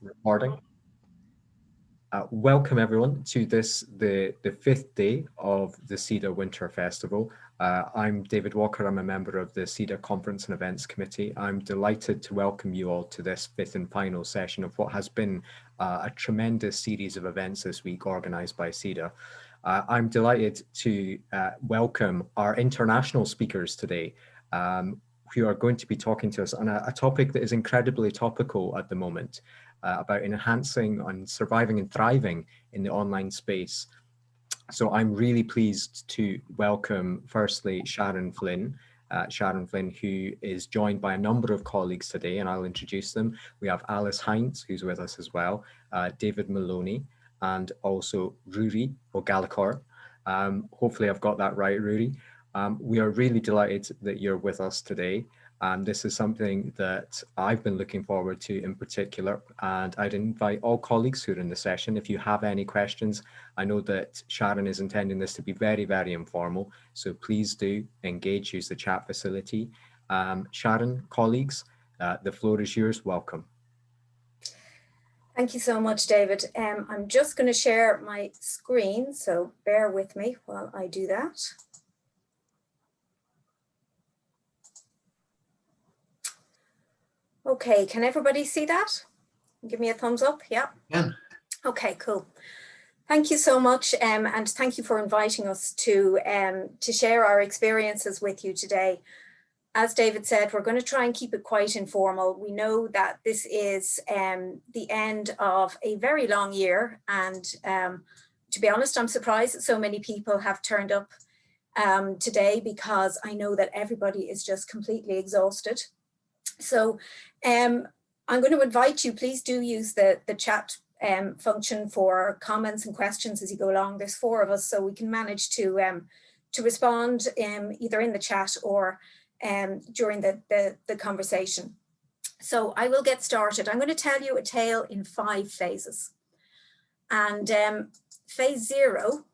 Recording. Welcome everyone to the fifth day of the SEDA Winter Festival. I'm David Walker. I'm a member of the SEDA Conference and Events Committee. I'm delighted to welcome you all to this fifth and final session of what has been a tremendous series of events this week organised by SEDA. I'm delighted to welcome our international speakers today, who are going to be talking to us on a topic that is incredibly topical at the moment, about enhancing and surviving and thriving in the online space. So I'm really pleased to welcome firstly Sharon Flynn. Sharon Flynn, who is joined by a number of colleagues today, and I'll introduce them. We have Alice Hines, who's with us as well, David Maloney, and also Ruri Ogalakor. Hopefully I've got that right, Ruri. We are really delighted that you're with us today. And this is something that I've been looking forward to in particular. And I'd invite all colleagues who are in the session, if you have any questions. I know that Sharon is intending this to be very, very informal. So please do engage, use the chat facility. Sharon, colleagues, the floor is yours. Welcome. Thank you so much, David. I'm just going to share my screen, so bear with me while I do that. Okay, can everybody see that? Give me a thumbs up. Yeah. Yeah. Okay, cool. Thank you so much, and thank you for inviting us to share our experiences with you today. As David said, we're going to try and keep it quite informal. We know that this is the end of a very long year, and to be honest, I'm surprised that so many people have turned up today, because I know that everybody is just completely exhausted. So I'm going to invite you, please do use the chat function for comments and questions as you go along. There's 4 of us, so we can manage to respond either in the chat or during the conversation. So I will get started. I'm going to tell you a tale in 5 phases. And phase 0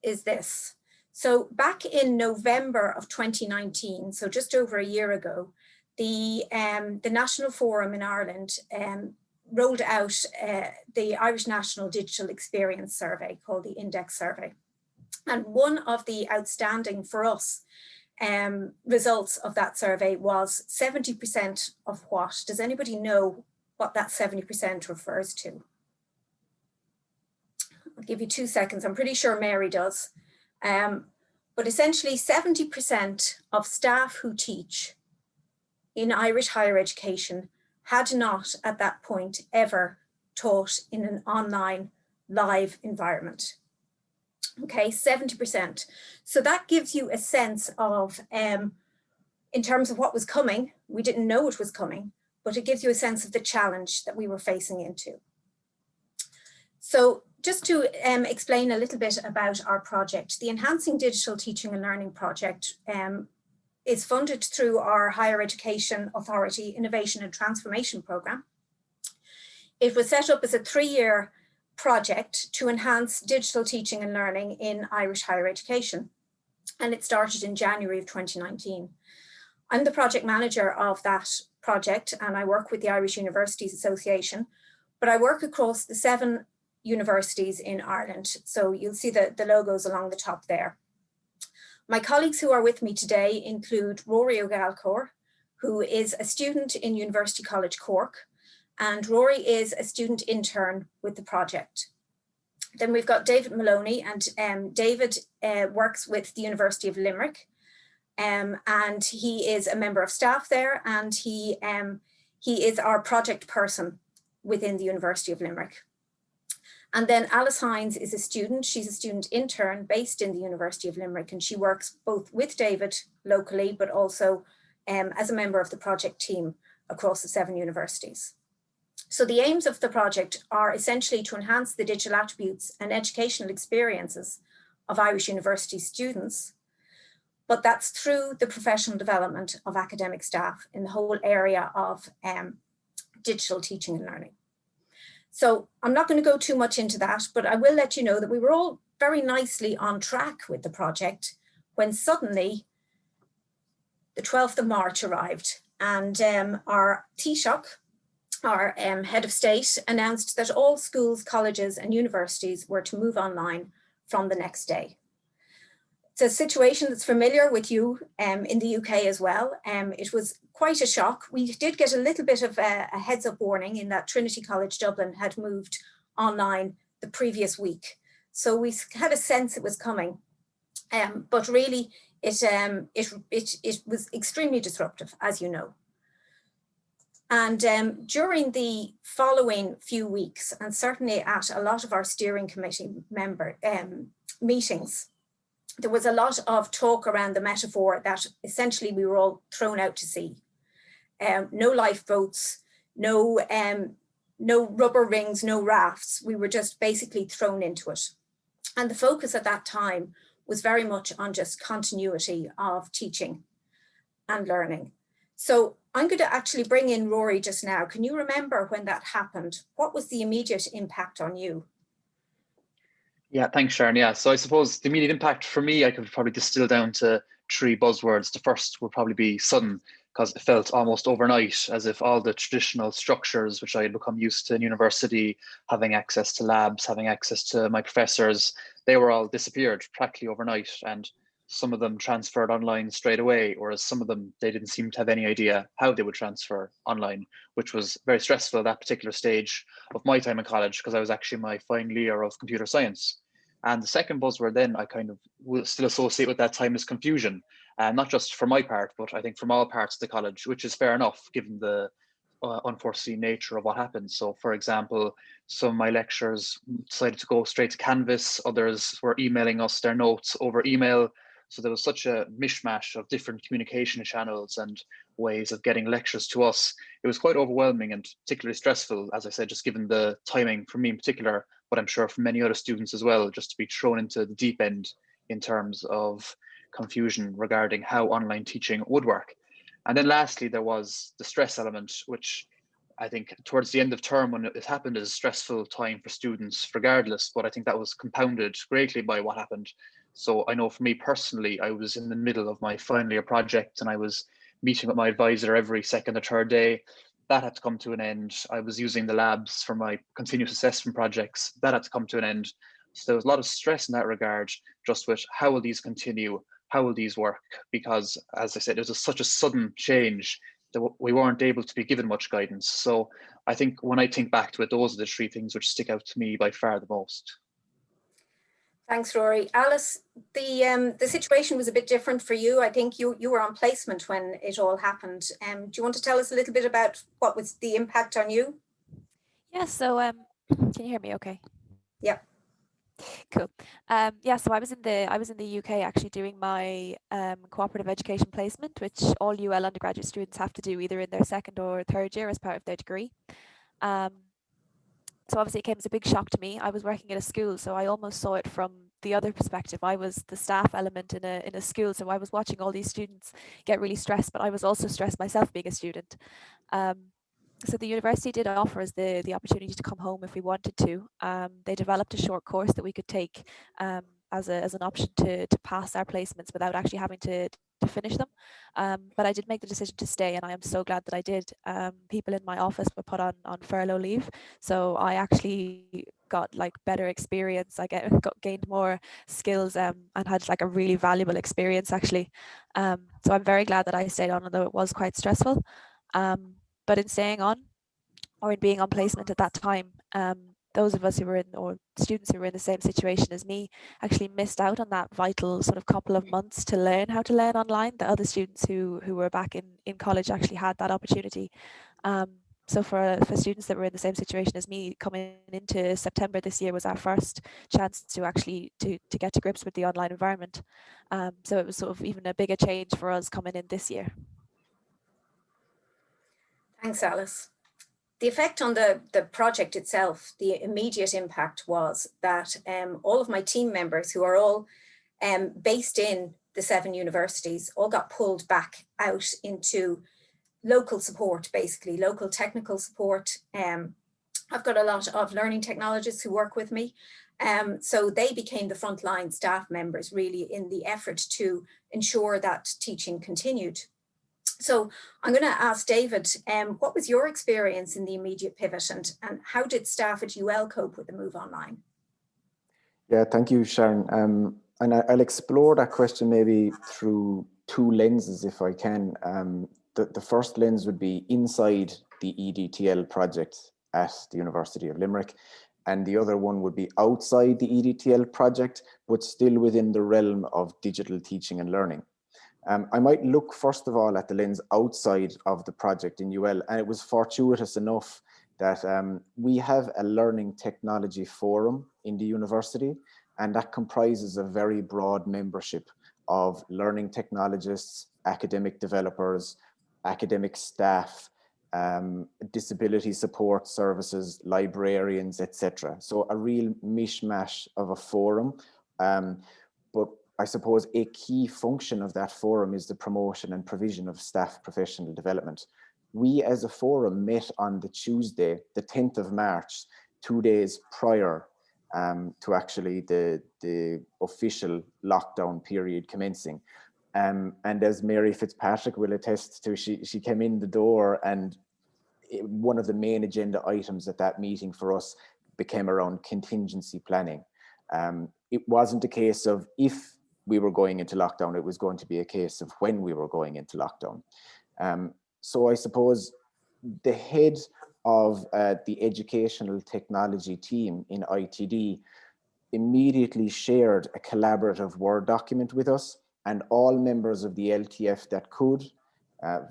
is this. So back in November of 2019, so just over a year ago, the National Forum in Ireland rolled out the Irish National Digital Experience Survey, called the Index Survey. And one of the outstanding for us results of that survey was 70% of what? Does anybody know what that 70% refers to? I'll give you 2 seconds. I'm pretty sure Mary does. But essentially 70% of staff who teach in Irish higher education had not at that point ever taught in an online live environment. Okay, 70%. So that gives you a sense of, in terms of what was coming, we didn't know it was coming, but it gives you a sense of the challenge that we were facing into. So just to explain a little bit about our project, the Enhancing Digital Teaching and Learning project is funded through our Higher Education Authority Innovation and Transformation Programme. It was set up as a 3-year project to enhance digital teaching and learning in Irish higher education. And it started in January of 2019. I'm the project manager of that project, and I work with the Irish Universities Association, but I work across the 7 universities in Ireland. So you'll see the logos along the top there. My colleagues who are with me today include Rory Ogalakor, who is a student in University College Cork, and Rory is a student intern with the project. Then we've got David Maloney, and David works with the University of Limerick, and he is a member of staff there, and he is our project person within the University of Limerick. And then Alice Hines is a student. She's a student intern based in the University of Limerick, and she works both with David locally, but also as a member of the project team across the 7 universities. So the aims of the project are essentially to enhance the digital attributes and educational experiences of Irish university students, but that's through the professional development of academic staff in the whole area of digital teaching and learning. So I'm not going to go too much into that, but I will let you know that we were all very nicely on track with the project when suddenly the 12th of March arrived, and our Taoiseach, our head of state, announced that all schools, colleges and universities were to move online from the next day. It's a situation that's familiar with you in the UK as well. It was quite a shock. We did get a little bit of a heads up warning in that Trinity College Dublin had moved online the previous week. So we had a sense it was coming, but really it was extremely disruptive, as you know. And during the following few weeks, and certainly at a lot of our steering committee member meetings, there was a lot of talk around the metaphor that essentially we were all thrown out to sea. No lifeboats, no rubber rings, no rafts. We were just basically thrown into it. And the focus at that time was very much on just continuity of teaching and learning. So I'm going to actually bring in Rory just now. Can you remember when that happened? What was the immediate impact on you? Yeah, thanks, Sharon. Yeah, so I suppose the immediate impact for me, I could probably distill down to 3 buzzwords. The first would probably be sudden, because it felt almost overnight as if all the traditional structures, which I had become used to in university, having access to labs, having access to my professors, they were all disappeared practically overnight. And some of them transferred online straight away, whereas some of them, they didn't seem to have any idea how they would transfer online, which was very stressful at that particular stage of my time in college, because I was actually in my final year of computer science. And the second buzzword then I kind of will still associate with that time is confusion. And not just for my part, but I think from all parts of the college, which is fair enough given the unforeseen nature of what happened. So for example, some of my lecturers decided to go straight to Canvas, others were emailing us their notes over email. So there was such a mishmash of different communication channels and ways of getting lectures to us. It was quite overwhelming and particularly stressful, as I said, just given the timing for me in particular, but I'm sure for many other students as well, just to be thrown into the deep end in terms of confusion regarding how online teaching would work. And then lastly, there was the stress element, which I think towards the end of term when it happened is a stressful time for students regardless, but I think that was compounded greatly by what happened. So I know for me personally, I was in the middle of my final year project and I was meeting with my advisor every second or third day. That had to come to an end. I was using the labs for my continuous assessment projects. That had to come to an end. So there was a lot of stress in that regard, just with how will these continue? How will these work? Because as I said, it was such a sudden change that we weren't able to be given much guidance. So I think when I think back to it, those are the 3 things which stick out to me by far the most. Thanks, Rory. Alice, the situation was a bit different for you. I think you were on placement when it all happened. Do you want to tell us a little bit about what was the impact on you? Yeah, so can you hear me okay? Yeah. Cool. Yeah, so I was in the UK actually doing my cooperative education placement, which all UL undergraduate students have to do either in their second or third year as part of their degree. So obviously it came as a big shock to me. I was working at a school, so I almost saw it from the other perspective. I was the staff element in a school, so I was watching all these students get really stressed, but I was also stressed myself being a student. So the university did offer us the opportunity to come home if we wanted to. They developed a short course that we could take as an option to pass our placements without actually having to finish them. But I did make the decision to stay, and I am so glad that I did. People in my office were put on furlough leave, so I actually got like better experience. I gained more skills and had like a really valuable experience actually. So I'm very glad that I stayed on, although it was quite stressful. But in staying on, or in being on placement at that time, those of us who were in, or students who were in the same situation as me, actually missed out on that vital sort of couple of months to learn how to learn online. The other students who were back in college actually had that opportunity. So for students that were in the same situation as me, coming into September this year was our first chance to actually to get to grips with the online environment. So it was sort of even a bigger change for us coming in this year. Thanks, Alice. The effect on the project itself, the immediate impact was that all of my team members, who are all based in the 7 universities, all got pulled back out into local support, basically local technical support. I've got a lot of learning technologists who work with me. So they became the frontline staff members really in the effort to ensure that teaching continued. So I'm going to ask David, what was your experience in the immediate pivot, and how did staff at UL cope with the move online? Yeah, thank you, Sharon. And I'll explore that question maybe through two lenses, if I can. The first lens would be inside the EDTL project at the University of Limerick, and the other one would be outside the EDTL project, but still within the realm of digital teaching and learning. I might look first of all at the lens outside of the project in UL, and it was fortuitous enough that we have a learning technology forum in the university, and that comprises a very broad membership of learning technologists, academic developers, academic staff, disability support services, librarians, etc. So a real mishmash of a forum. But I suppose a key function of that forum is the promotion and provision of staff professional development. We as a forum met on the Tuesday, the 10th of March, 2 days prior to actually the official lockdown period commencing. And as Mary Fitzpatrick will attest to, she came in the door, and one of the main agenda items at that meeting for us became around contingency planning. It wasn't a case of if we were going into lockdown, it was going to be a case of when we were going into lockdown. So I suppose the head of the educational technology team in ITD immediately shared a collaborative Word document with us, and all members of the LTF that could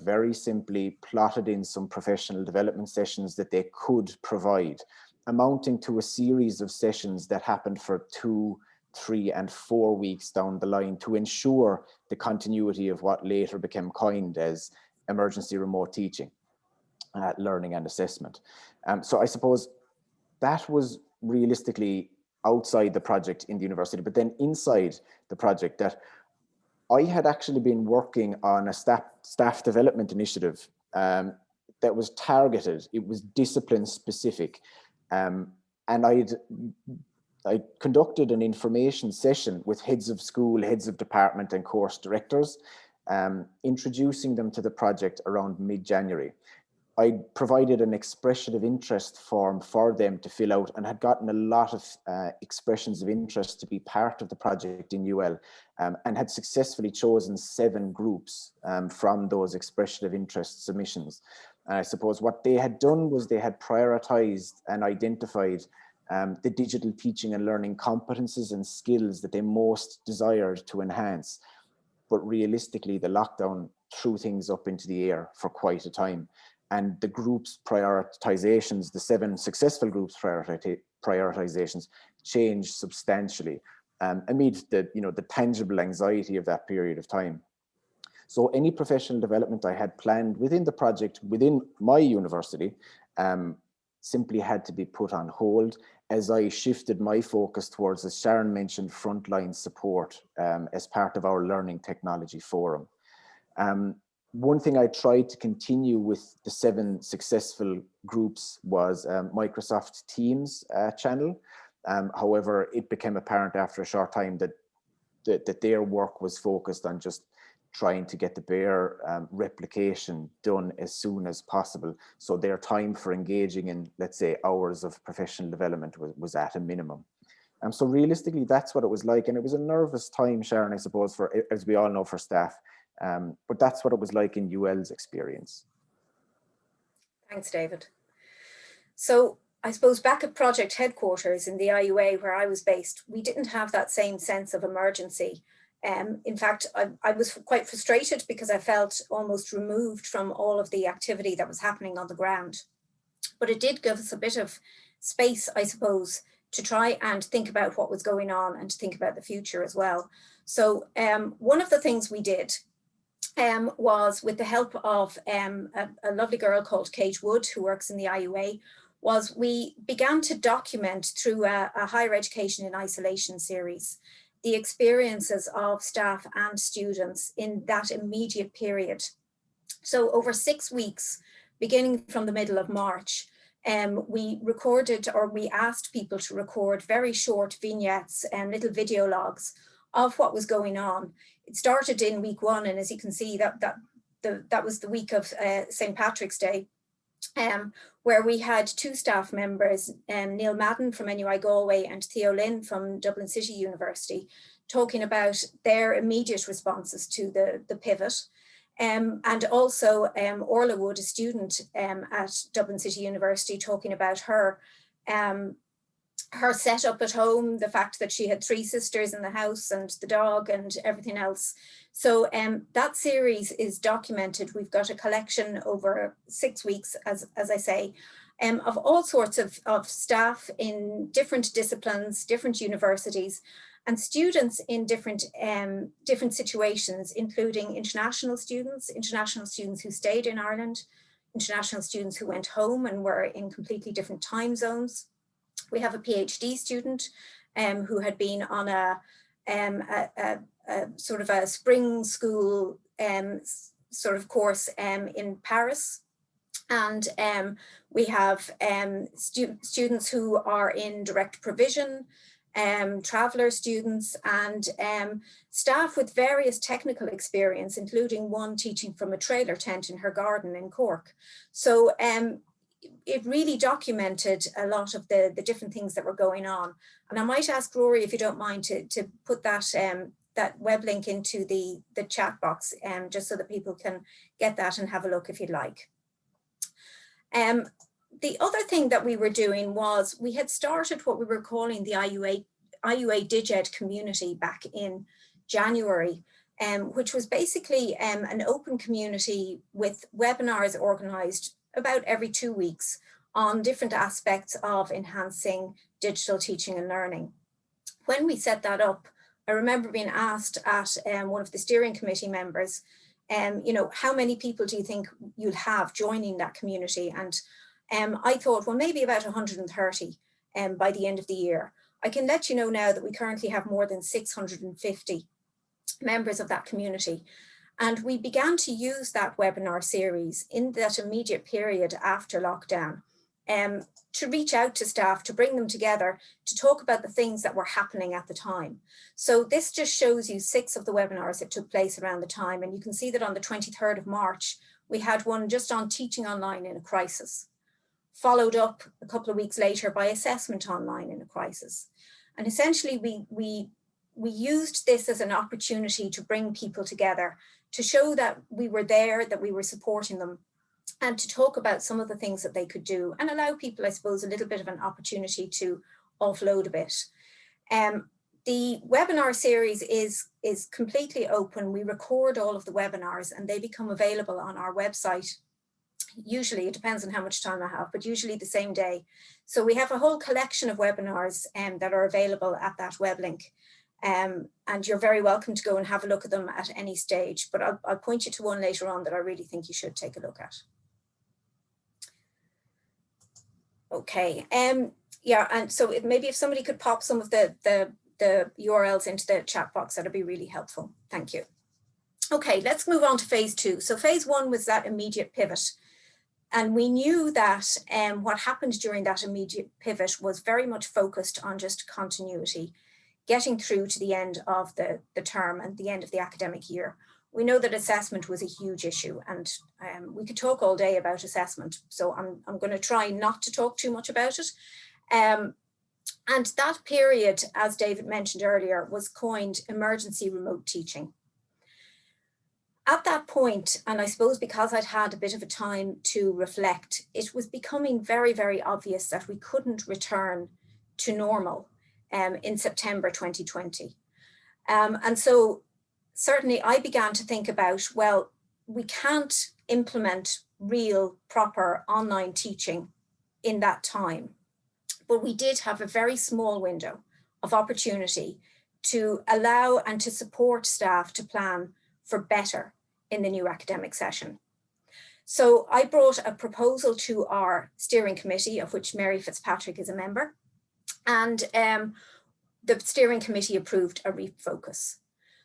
very simply plotted in some professional development sessions that they could provide, amounting to a series of sessions that happened for 2, 3, and 4 weeks down the line to ensure the continuity of what later became coined as emergency remote teaching, learning and assessment. So I suppose that was realistically outside the project in the university, but then inside the project, that I had actually been working on a staff development initiative that was targeted. It was discipline specific, and I conducted an information session with heads of school, heads of department, and course directors, introducing them to the project around mid-January. I provided an expression of interest form for them to fill out, and had gotten a lot of expressions of interest to be part of the project in UL, and had successfully chosen 7 groups from those expression of interest submissions. And I suppose what they had done was they had prioritized and identified the digital teaching and learning competences and skills that they most desired to enhance. But realistically, the lockdown threw things up into the air for quite a time. And the group's prioritizations, the 7 successful groups' prioritizations, changed substantially amid the tangible anxiety of that period of time. So any professional development I had planned within the project, within my university, simply had to be put on hold as I shifted my focus towards, as Sharon mentioned, frontline support as part of our learning technology forum. One thing I tried to continue with the 7 successful groups was Microsoft Teams channel. However, it became apparent after a short time that their work was focused on just trying to get the bare replication done as soon as possible. So their time for engaging in, let's say, hours of professional development was at a minimum. So realistically, that's what it was like. And it was a nervous time, Sharon, I suppose, for, as we all know, for staff. But that's what it was like in UL's experience. Thanks, David. So I suppose back at project headquarters in the IUA where I was based, we didn't have that same sense of emergency. In fact, I was quite frustrated because I felt almost removed from all of the activity that was happening on the ground. But it did give us a bit of space, I suppose, to try and think about what was going on and to think about the future as well. So one of the things we did was, with the help of a lovely girl called Kate Wood, who works in the IUA, was we began to document through a higher education in isolation series the experiences of staff and students in that immediate period. So over 6 weeks, beginning from the middle of March, we recorded, or we asked people to record very short vignettes and little video logs of what was going on. It started in week 1, and as you can see, that that was the week of St. Patrick's Day, where we had two staff members, Neil Madden from NUI Galway and Theo Lynn from Dublin City University, talking about their immediate responses to the pivot. And also Orla Wood, a student at Dublin City University, talking about her setup at home, the fact that she had 3 sisters in the house and the dog and everything else. So that series is documented. We've got a collection over 6 weeks, as I say, of all sorts of staff in different disciplines, different universities, and students in different situations, including international students who stayed in Ireland, international students who went home and were in completely different time zones. We have a PhD student who had been on a sort of a spring school sort of course in Paris. And we have students who are in direct provision, traveller students, and staff with various technical experience, including one teaching from a trailer tent in her garden in Cork. So it really documented a lot of the different things that were going on. And I might ask Rory, if you don't mind, to put that that web link into the chat box, just so that people can get that and have a look if you'd like. The other thing that we were doing was we had started what we were calling the IUA DigEd community back in January, which was basically an open community with webinars organised about every 2 weeks on different aspects of enhancing digital teaching and learning. When we set that up, I remember being asked at one of the steering committee members, you know, how many people do you think you'll have joining that community? And I thought, well, maybe about 130 by the end of the year. I can let you know now that we currently have more than 650 members of that community. And we began to use that webinar series in that immediate period after lockdown to reach out to staff, to bring them together, to talk about the things that were happening at the time. So this just shows you 6 of the webinars that took place around the time. And you can see that on the 23rd of March, we had one just on teaching online in a crisis, followed up a couple of weeks later by assessment online in a crisis. And essentially we used this as an opportunity to bring people together, to show that we were there, that we were supporting them, and to talk about some of the things that they could do and allow people, I suppose, a little bit of an opportunity to offload a bit. The webinar series is completely open. We record all of the webinars and they become available on our website. Usually, it depends on how much time I have, but usually the same day. So we have a whole collection of webinars that are available at that web link. And you're very welcome to go and have a look at them at any stage, but I'll point you to one later on that I really think you should take a look at. Okay, yeah, and so maybe if somebody could pop some of the URLs into the chat box, that'd be really helpful. Thank you. Okay, let's move on to phase 2. So phase 1 was that immediate pivot. And we knew that what happened during that immediate pivot was very much focused on just continuity, getting through to the end of the term and the end of the academic year. We know that assessment was a huge issue, and we could talk all day about assessment. So I'm going to try not to talk too much about it. And that period, as David mentioned earlier, was coined emergency remote teaching. At that point, and I suppose because I'd had a bit of a time to reflect, it was becoming very, very obvious that we couldn't return to normal in September 2020. And so certainly I began to think about, well, we can't implement real, proper online teaching in that time. But we did have a very small window of opportunity to allow and to support staff to plan for better in the new academic session. So I brought a proposal to our steering committee, of which Mary Fitzpatrick is a member, and the steering committee approved a refocus.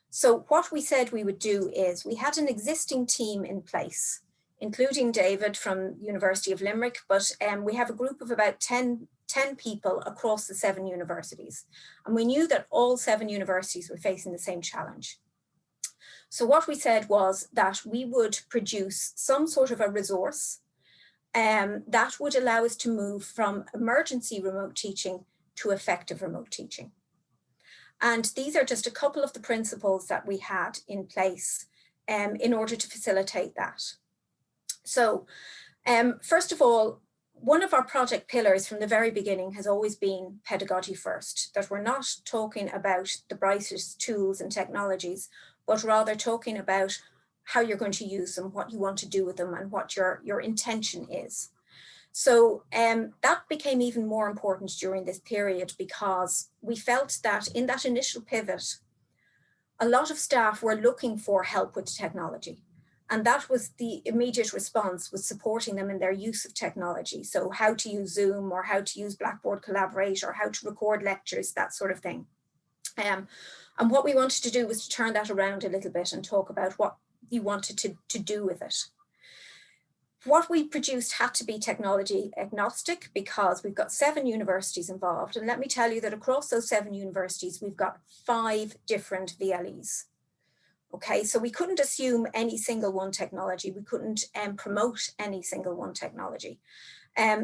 So what we said we would do is we had an existing team in place, including David from University of Limerick, but we have a group of about 10 people across the 7 universities. And we knew that all 7 universities were facing the same challenge. So what we said was that we would produce some sort of a resource that would allow us to move from emergency remote teaching to effective remote teaching. And these are just a couple of the principles that we had in place in order to facilitate that. So first of all, one of our project pillars from the very beginning has always been pedagogy first, that we're not talking about the brightest tools and technologies, but rather talking about how you're going to use them, what you want to do with them, and what your intention is. So that became even more important during this period, because we felt that in that initial pivot, a lot of staff were looking for help with technology. And that was the immediate response, was supporting them in their use of technology. So how to use Zoom, or how to use Blackboard Collaborate, or how to record lectures, that sort of thing. And what we wanted to do was to turn that around a little bit and talk about what you wanted to do with it. What we produced had to be technology agnostic, because we've got 7 universities involved. And let me tell you that across those 7 universities, we've got 5 different VLEs. Okay, so we couldn't assume any single one technology. We couldn't promote any single one technology.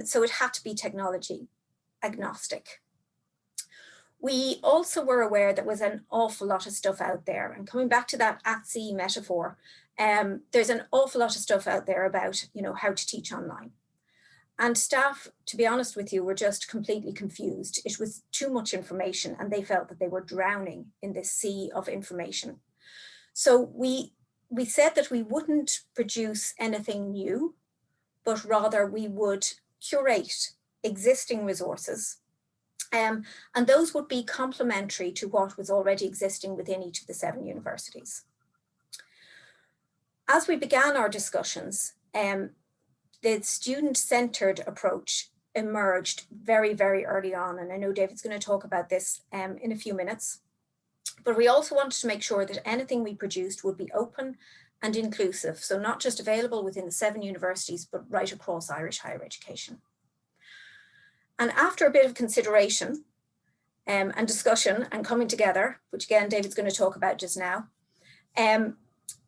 So it had to be technology agnostic. We also were aware there was an awful lot of stuff out there. And coming back to that at-sea metaphor, there's an awful lot of stuff out there about, how to teach online. And staff, to be honest with you, were just completely confused. It was too much information, and they felt that they were drowning in this sea of information. So we said that we wouldn't produce anything new, but rather we would curate existing resources. And those would be complementary to what was already existing within each of the 7 universities. As we began our discussions, the student-centered approach emerged very, very early on. And I know David's going to talk about this in a few minutes. But we also wanted to make sure that anything we produced would be open and inclusive. So not just available within the 7 universities, but right across Irish higher education. And after a bit of consideration and discussion and coming together, which again, David's going to talk about just now,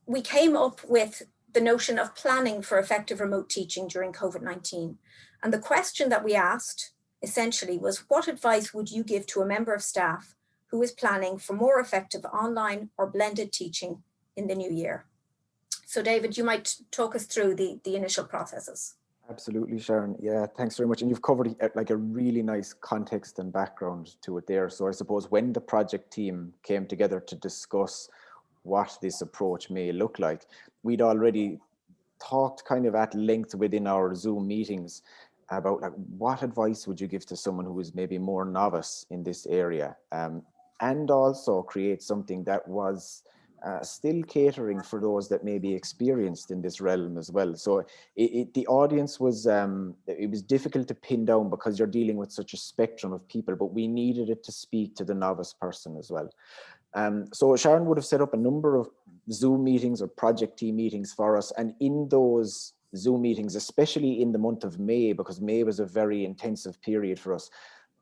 we came up with the notion of planning for effective remote teaching during COVID-19. And the question that we asked essentially was, what advice would you give to a member of staff who is planning for more effective online or blended teaching in the new year? So David, you might talk us through the initial processes. Absolutely, Sharon. Yeah, thanks very much. And you've covered like a really nice context and background to it there. So I suppose when the project team came together to discuss what this approach may look like, we'd already talked kind of at length within our Zoom meetings about like, what advice would you give to someone who is maybe more novice in this area, and also create something that was still catering for those that may be experienced in this realm as well. So the audience was, it was difficult to pin down because you're dealing with such a spectrum of people, but we needed it to speak to the novice person as well. So Sharon would have set up a number of Zoom meetings or project team meetings for us. And in those Zoom meetings, especially in the month of May, because May was a very intensive period for us,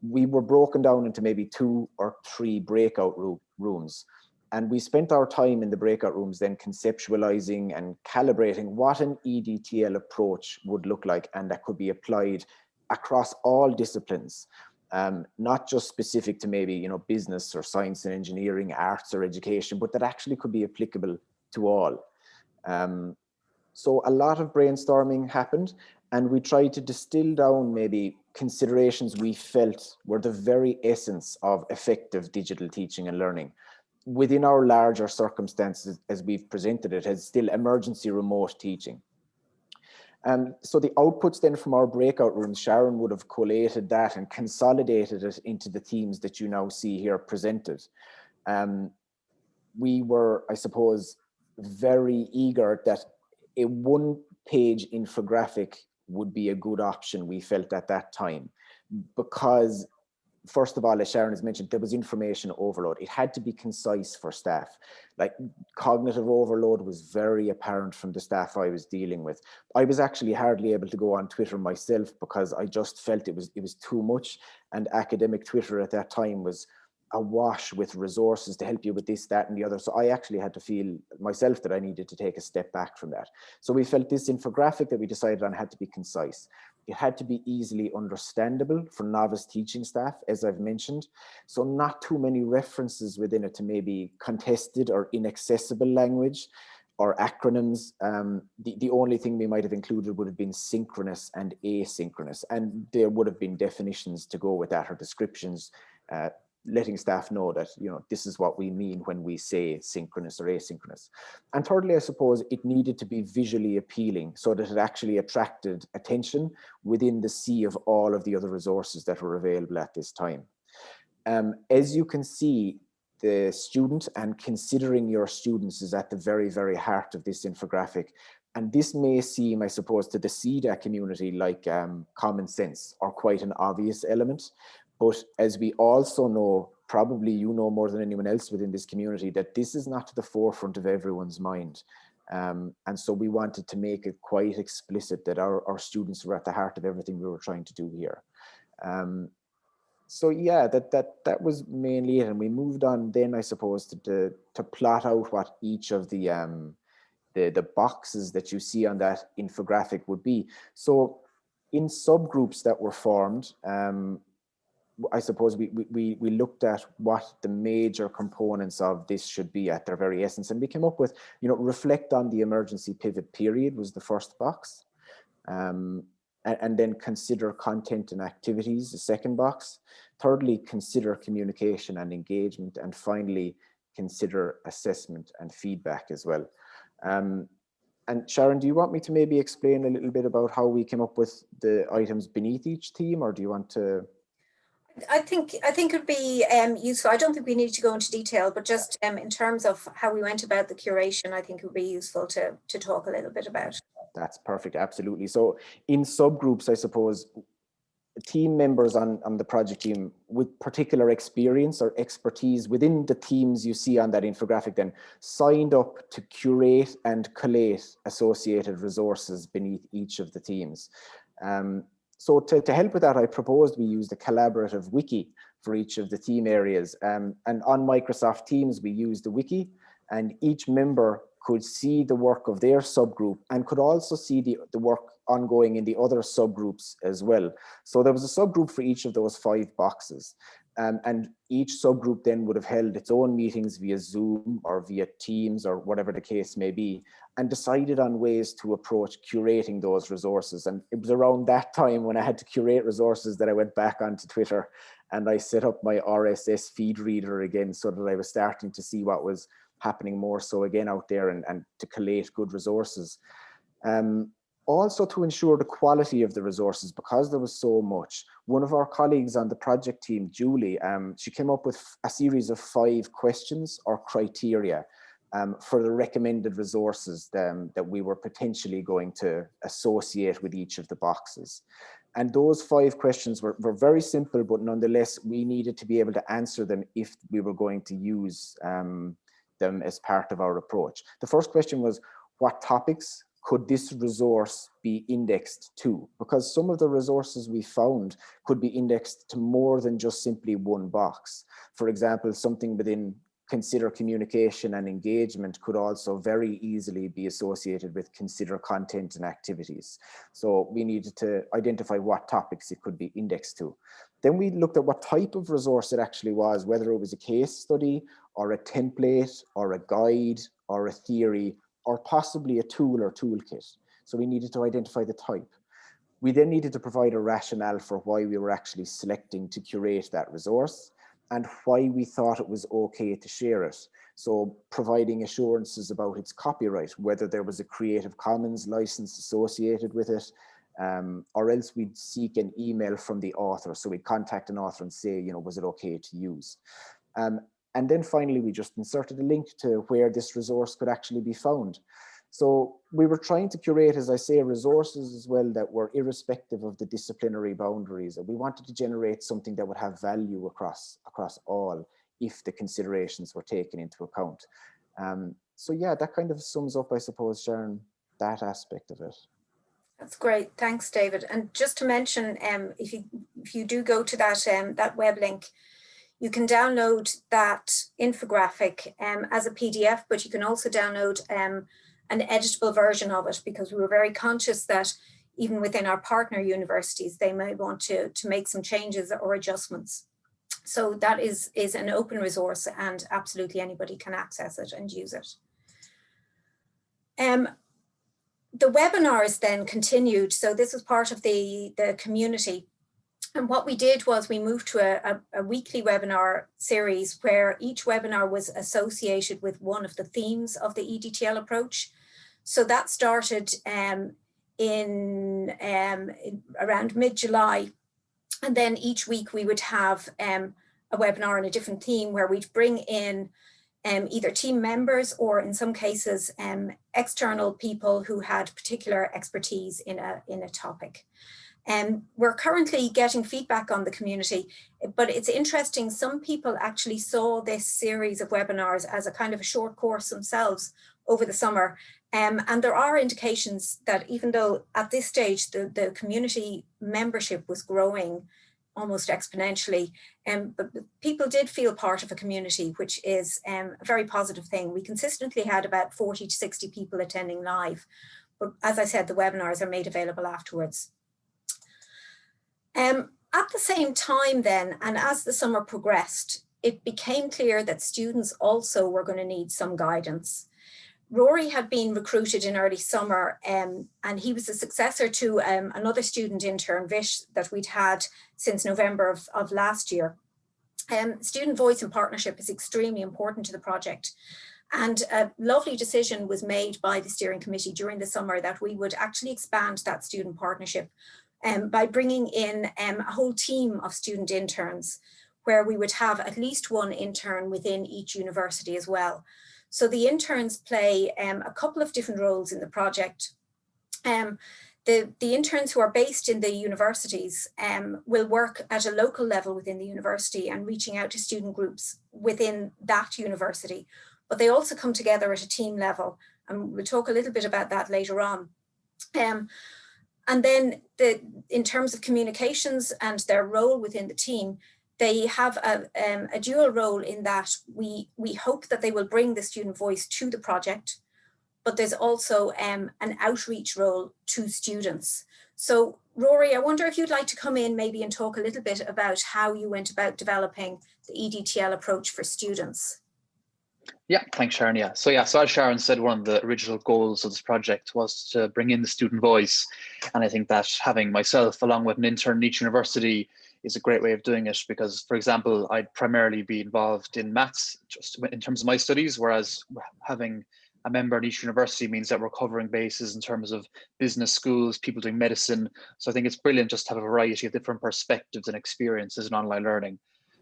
we were broken down into maybe 2 or 3 breakout rooms. And we spent our time in the breakout rooms then conceptualizing and calibrating what an EDTL approach would look like, and that could be applied across all disciplines, not just specific to maybe, business or science and engineering, arts or education, but that actually could be applicable to all. So a lot of brainstorming happened, and we tried to distill down maybe considerations we felt were the very essence of effective digital teaching and learning. Within our larger circumstances, as we've presented it, as still emergency remote teaching. So the outputs then from our breakout rooms, Sharon would have collated that and consolidated it into the themes that you now see here presented. We were, I suppose, very eager that a 1-page infographic would be a good option, we felt at that time, because first of all, as Sharon has mentioned, there was information overload. It had to be concise for staff. Like cognitive overload was very apparent from the staff I was dealing with. I was actually hardly able to go on Twitter myself because I just felt it was too much. And academic Twitter at that time was awash with resources to help you with this, that, and the other. So I actually had to feel myself that I needed to take a step back from that. So we felt this infographic that we decided on had to be concise. It had to be easily understandable for novice teaching staff, as I've mentioned. So not too many references within it to maybe contested or inaccessible language or acronyms. The only thing we might have included would have been synchronous and asynchronous, and there would have been definitions to go with that, or descriptions, letting staff know that, you know, this is what we mean when we say synchronous or asynchronous. And thirdly, I suppose it needed to be visually appealing so that it actually attracted attention within the sea of all of the other resources that were available at this time. As you can see, the student and considering your students is at the very, very heart of this infographic. And this may seem, I suppose, to the SEDA community like common sense or quite an obvious element. But as we also know, probably you know more than anyone else within this community, that this is not to the forefront of everyone's mind. And so we wanted to make it quite explicit that our students were at the heart of everything we were trying to do here. So yeah, that was mainly it. And we moved on then, I suppose, to plot out what each of the boxes that you see on that infographic would be. So in subgroups that were formed, I suppose we looked at what the major components of this should be at their very essence. And we came up with, you know, reflect on the emergency pivot period was the first box. And then consider content and activities, the second box. Thirdly, consider communication and engagement. And finally, consider assessment and feedback as well. And Sharon, do you want me to maybe explain a little bit about how we came up with the items beneath each theme, or do you want to? I think it would be useful. I don't think we need to go into detail, but just in terms of how we went about the curation, I think it would be useful to talk a little bit about. That's perfect, absolutely. So in subgroups, I suppose, team members on the project team with particular experience or expertise within the teams you see on that infographic then signed up to curate and collate associated resources beneath each of the teams. So to help with that, I proposed we use the collaborative wiki for each of the theme areas. And on Microsoft Teams, we used the wiki, and each member could see the work of their subgroup and could also see the work ongoing in the other subgroups as well. So there was a subgroup for each of those 5 boxes. And each subgroup then would have held its own meetings via Zoom or via Teams or whatever the case may be, and decided on ways to approach curating those resources. And it was around that time when I had to curate resources that I went back onto Twitter and I set up my RSS feed reader again, so that I was starting to see what was happening more so again out there, and to collate good resources. Also to ensure the quality of the resources, because there was so much, one of our colleagues on the project team, Julie, she came up with a series of 5 questions or criteria for the recommended resources that we were potentially going to associate with each of the boxes. And those 5 questions were very simple, but nonetheless, we needed to be able to answer them if we were going to use them as part of our approach. The first question was, what topics could this resource be indexed to? Because some of the resources we found could be indexed to more than just simply one box. For example, something within consider communication and engagement could also very easily be associated with consider content and activities. So we needed to identify what topics it could be indexed to. Then we looked at what type of resource it actually was, whether it was a case study or a template or a guide or a theory, or possibly a tool or toolkit. So we needed to identify the type. We then needed to provide a rationale for why we were actually selecting to curate that resource and why we thought it was okay to share it. So providing assurances about its copyright, whether there was a Creative Commons license associated with it, or else we'd seek an email from the author. So we'd contact an author and say, you know, was it okay to use? And then finally, we just inserted a link to where this resource could actually be found. So we were trying to curate, as I say, resources as well that were irrespective of the disciplinary boundaries. And we wanted to generate something that would have value across all if the considerations were taken into account. So yeah, that kind of sums up, I suppose, Sharon, that aspect of it. That's great. Thanks, David. And just to mention, if you do go to that web link, You can download that infographic as a PDF, but you can also download an editable version of it, because we were very conscious that even within our partner universities, they may want to make some changes or adjustments. So that is an open resource, and absolutely anybody can access it and use it. The webinars then continued. So this was part of the community. And what we did was we moved to a weekly webinar series where each webinar was associated with one of the themes of the EDTL approach. So that started in around mid-July. And then each week we would have a webinar on a different theme where we'd bring in either team members or in some cases external people who had particular expertise in a topic. We're currently getting feedback on the community, but it's interesting, some people actually saw this series of webinars as a kind of a short course themselves over the summer. And there are indications that even though at this stage the community membership was growing almost exponentially, but people did feel part of a community, which is a very positive thing. We consistently had about 40 to 60 people attending live, but as I said, the webinars are made available afterwards. At the same time then, and as the summer progressed, it became clear that students also were going to need some guidance. Rory had been recruited in early summer, and he was a successor to another student intern, Vish, that we'd had since November of last year. Student voice and partnership is extremely important to the project. And a lovely decision was made by the steering committee during the summer that we would actually expand that student partnership by bringing in a whole team of student interns, where we would have at least one intern within each university as well. So the interns play a couple of different roles in the project. The interns who are based in the universities will work at a local level within the university and reaching out to student groups within that university, but they also come together at a team level, and we'll talk a little bit about that later on. And then in terms of communications and their role within the team, they have a dual role in that we hope that they will bring the student voice to the project, but there's also an outreach role to students. So Rory, I wonder if you'd like to come in maybe and talk a little bit about how you went about developing the EDTL approach for students. Yeah, thanks, Sharon. Yeah, so as Sharon said, one of the original goals of this project was to bring in the student voice. And I think that having myself along with an intern in each university is a great way of doing it, because, for example, I'd primarily be involved in maths just in terms of my studies, whereas having a member in each university means that we're covering bases in terms of business schools, people doing medicine. So I think it's brilliant just to have a variety of different perspectives and experiences in online learning.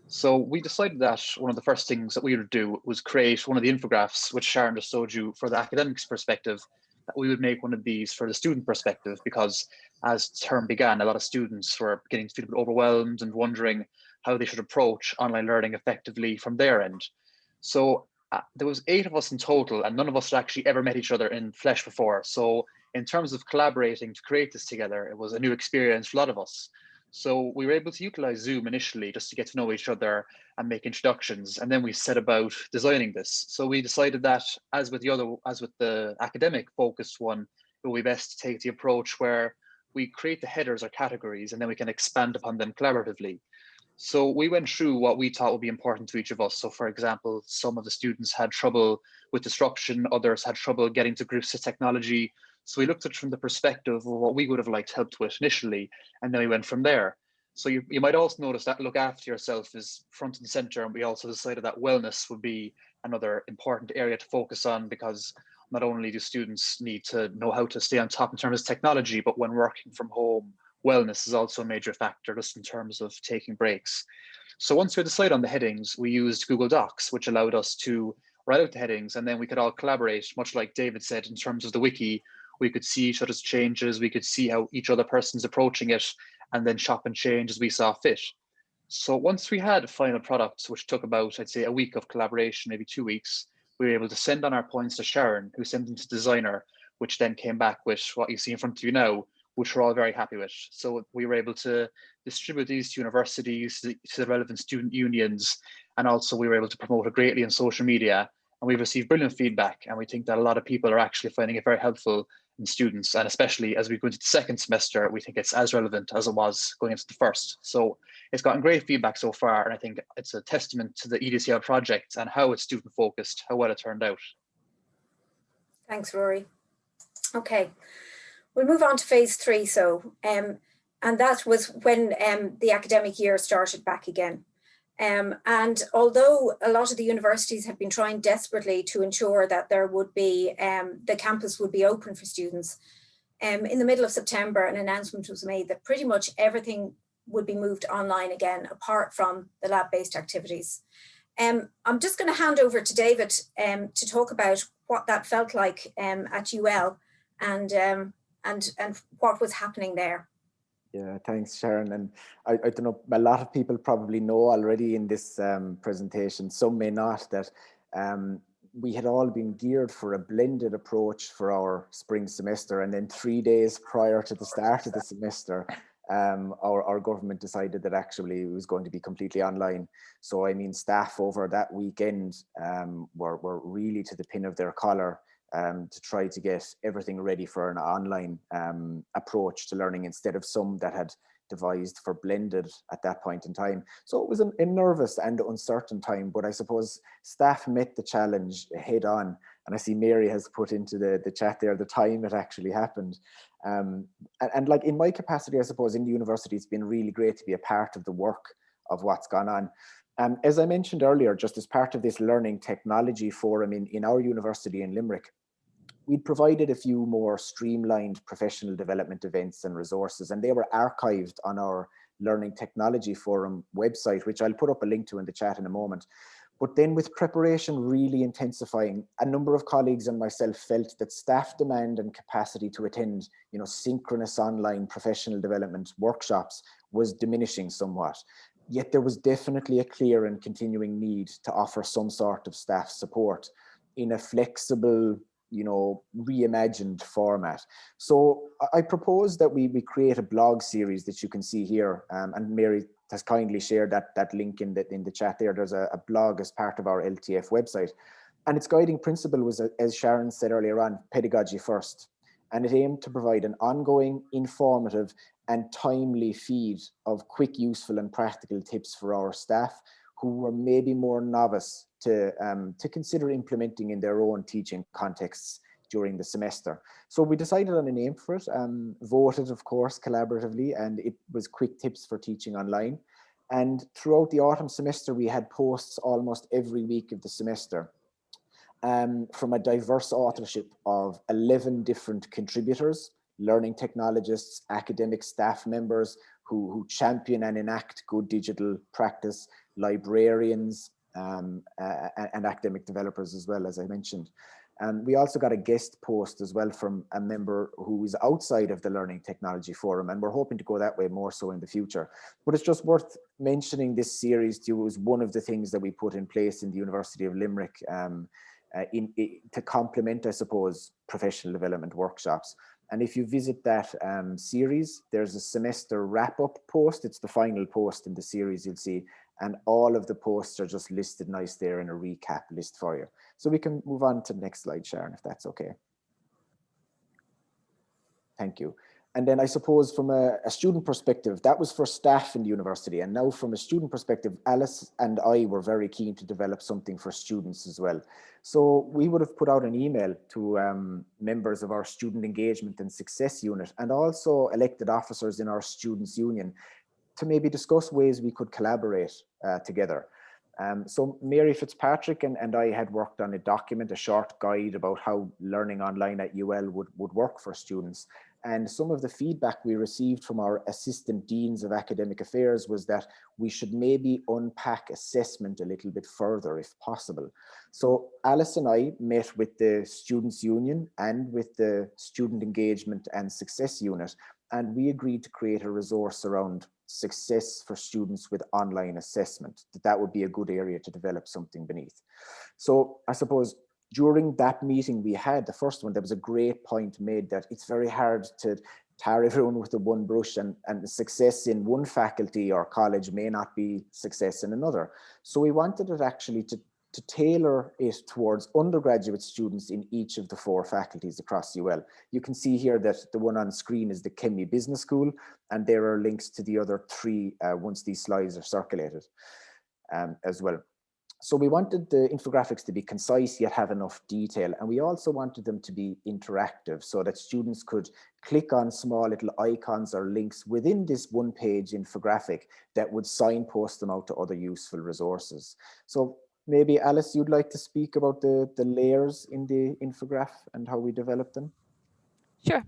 So we decided that one of the first things that we would do was create one of the infographics, which Sharon just showed you, for the academics perspective, that we would make one of these for the student perspective, because as term began, a lot of students were getting a bit overwhelmed and wondering how they should approach online learning effectively from their end. So there was 8 of us in total, and none of us had actually ever met each other in flesh before. So in terms of collaborating to create this together, it was a new experience for a lot of us. So we were able to utilize Zoom initially just to get to know each other and make introductions, and then we set about designing this. So we decided that, as with the academic focused one, it will be best to take the approach where we create the headers or categories, and then we can expand upon them collaboratively. So we went through what we thought would be important to each of us. So for example, some of the students had trouble with disruption, others had trouble getting to grips with technology. So we looked at it from the perspective of what we would have liked help with initially, and then we went from there. So you might also notice that look after yourself is front and center, and we also decided that wellness would be another important area to focus on, because not only do students need to know how to stay on top in terms of technology, but when working from home, wellness is also a major factor just in terms of taking breaks. So once we decided on the headings, we used Google Docs, which allowed us to write out the headings, and then we could all collaborate, much like David said, in terms of the wiki. We could see each other's changes, we could see how each other person's approaching it, and then shop and change as we saw fit. So once we had final products, which took about, I'd say, a week of collaboration, maybe 2 weeks, we were able to send on our points to Sharon, who sent them to designer, which then came back with what you see in front of you now, which we're all very happy with. So we were able to distribute these to universities, to the relevant student unions, and also we were able to promote it greatly on social media. And we've received brilliant feedback, and we think that a lot of people are actually finding it very helpful in students, and especially as we go into the second semester, we think it's as relevant as it was going into the first. So it's gotten great feedback so far, and I think it's a testament to the EDTL project and how it's student focused, how well it turned out. Thanks, Rory. Okay, we'll move on to phase 3. So, and that was when the academic year started back again. And although a lot of the universities have been trying desperately to ensure that there would be, the campus would be open for students, in the middle of September, an announcement was made that pretty much everything would be moved online again, apart from the lab-based activities. I'm just going to hand over to David to talk about what that felt like at UL and what was happening there. Yeah, thanks, Sharon. And I don't know, a lot of people probably know already in this presentation, some may not, that we had all been geared for a blended approach for our spring semester. And then 3 days prior to the start of the semester, our government decided that actually it was going to be completely online. So, I mean, staff over that weekend were really to the pin of their collar to try to get everything ready for an online approach to learning instead of some that had devised for blended at that point in time. So it was a nervous and uncertain time, but I suppose staff met the challenge head on. And I see Mary has put into the chat there the time it actually happened. And like in my capacity, I suppose in the university, it's been really great to be a part of the work of what's gone on. As I mentioned earlier, just as part of this learning technology forum in our university in Limerick, we'd provided a few more streamlined professional development events and resources, and they were archived on our Learning Technology Forum website, which I'll put up a link to in the chat in a moment. But then with preparation really intensifying, a number of colleagues and myself felt that staff demand and capacity to attend, synchronous online professional development workshops was diminishing somewhat. Yet there was definitely a clear and continuing need to offer some sort of staff support in a flexible, reimagined format. So I propose that we create a blog series that you can see here, and Mary has kindly shared that link in the chat there. There's a blog as part of our LTF website, and its guiding principle was, as Sharon said earlier on, pedagogy first, and it aimed to provide an ongoing, informative and timely feed of quick, useful and practical tips for our staff who were maybe more novice to consider implementing in their own teaching contexts during the semester. So we decided on a name for it, voted, of course, collaboratively, and it was Quick Tips for Teaching Online. And throughout the autumn semester, we had posts almost every week of the semester from a diverse authorship of 11 different contributors, learning technologists, academic staff members who champion and enact good digital practice, librarians, and academic developers as well, as I mentioned. We also got a guest post as well from a member who is outside of the Learning Technology Forum, and we're hoping to go that way more so in the future. But it's just worth mentioning this series to you. It was one of the things that we put in place in the University of Limerick to complement, I suppose, professional development workshops. And if you visit that series, there's a semester wrap-up post. It's the final post in the series, you'll see. And all of the posts are just listed nice there in a recap list for you. So we can move on to the next slide, Sharon, if that's okay. Thank you. And then I suppose from a student perspective, that was for staff in the university. And now from a student perspective, Alice and I were very keen to develop something for students as well. So we would have put out an email to members of our student engagement and success unit, and also elected officers in our students union, to maybe discuss ways we could collaborate together. So Mary Fitzpatrick and I had worked on a document, a short guide about how learning online at UL would work for students. And some of the feedback we received from our assistant deans of academic affairs was that we should maybe unpack assessment a little bit further if possible. So Alice and I met with the Students' Union and with the Student Engagement and Success Unit, and we agreed to create a resource around success for students with online assessment, that would be a good area to develop something beneath. So I suppose during that meeting we had, the first one, there was a great point made that it's very hard to tar everyone with the one brush, and the success in one faculty or college may not be success in another. So we wanted it actually to tailor it towards undergraduate students in each of the 4 faculties across UL. You can see here that the one on screen is the Chemie Business School, and there are links to the other 3 once these slides are circulated as well. So we wanted the infographics to be concise yet have enough detail, and we also wanted them to be interactive so that students could click on small little icons or links within this one-page infographic that would signpost them out to other useful resources. So maybe Alice, you'd like to speak about the layers in the infographic and how we developed them? Sure.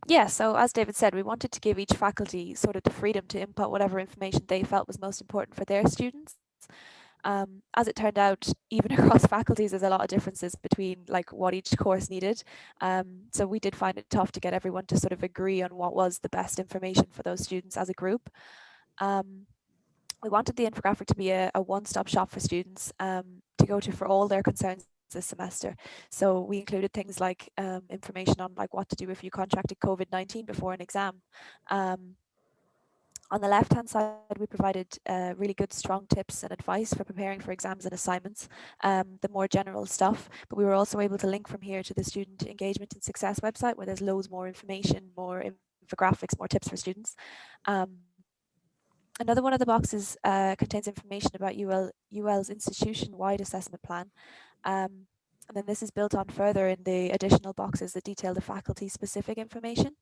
Yeah, so as David said, we wanted to give each faculty sort of the freedom to input whatever information they felt was most important for their students. As it turned out, even across faculties, there's a lot of differences between like what each course needed. So we did find it tough to get everyone to sort of agree on what was the best information for those students as a group. We wanted the infographic to be a one-stop shop for students to go to for all their concerns this semester. So we included things like information on like what to do if you contracted COVID-19 before an exam. On the left-hand side, we provided really good, strong tips and advice for preparing for exams and assignments, the more general stuff. But we were also able to link from here to the Student Engagement and Success website, where there's loads more information, more infographics, more tips for students. Another one of the boxes contains information about UL's institution-wide assessment plan. And then this is built on further in the additional boxes that detail the faculty-specific information.